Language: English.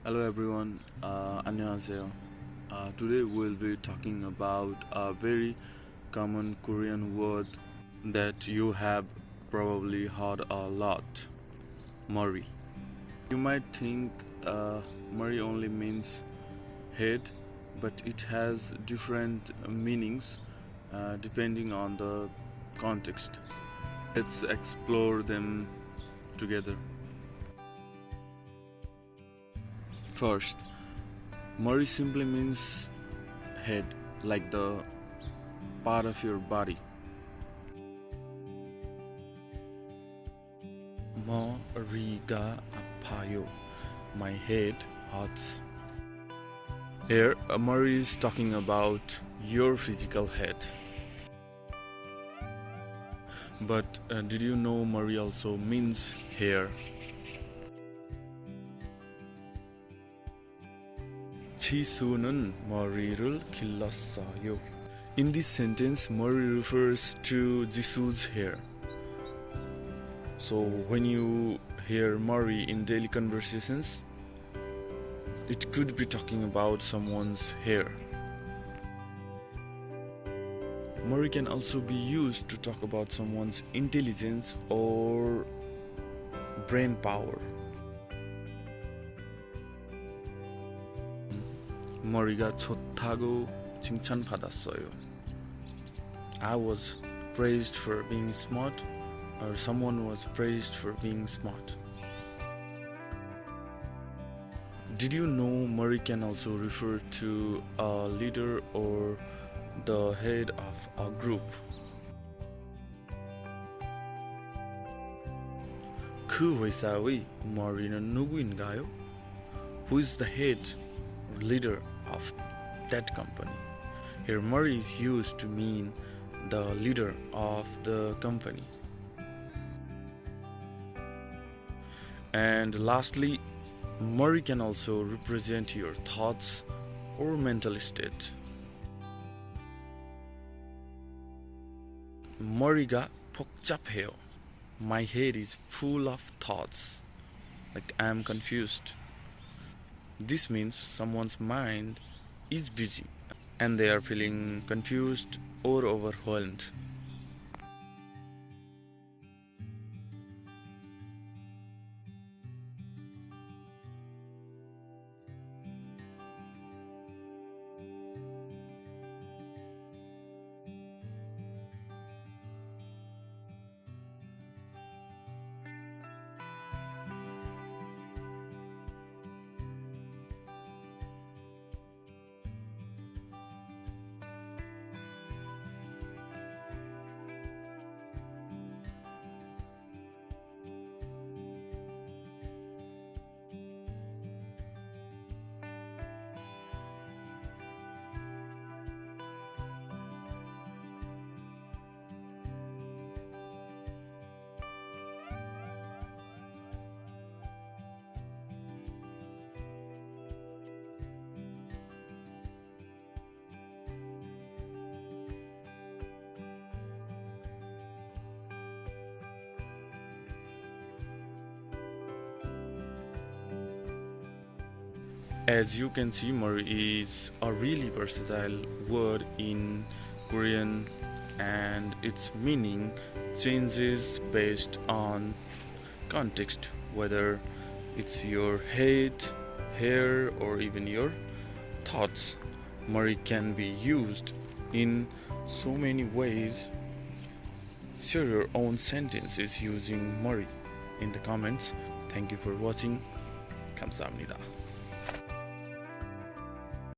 Hello everyone, 안녕하세요. Today we'll be talking about a very common Korean word that you have probably heard a lot, Mori. You might think Mori only means head, but it has different meanings depending on the context. Let's explore them together. First, Mori simply means head, like the part of your body. Moriga apayo, my head hurts. Here, Mori is talking about your physical head. But did you know Mori also means hair? 지수는 머리를 길렀어요. In this sentence, Mori refers to Jisu's hair. So when you hear Mori in daily conversations, it could be talking about someone's hair. Mori can also be used to talk about someone's intelligence or brain power. 머리가 좋다고 칭찬받았어요. I was praised for being smart, or someone was praised for being smart. Did you know Mori can also refer to a leader or the head of a group? 그 회사의 머리는 누구인가요? Who is the head or leader of that company? Here, Mori is used to mean the leader of the company. And lastly, Mori can also represent your thoughts or mental state. 머리가 복잡해요. My head is full of thoughts. Like I am confused. This means someone's mind is busy and they are feeling confused or overwhelmed. As you can see, Mori is a really versatile word in Korean and its meaning changes based on context, whether it's your head, hair, or even your thoughts. Mori can be used in so many ways. Share your own sentences using Mori in the comments. Thank you for watching. 감사합니다.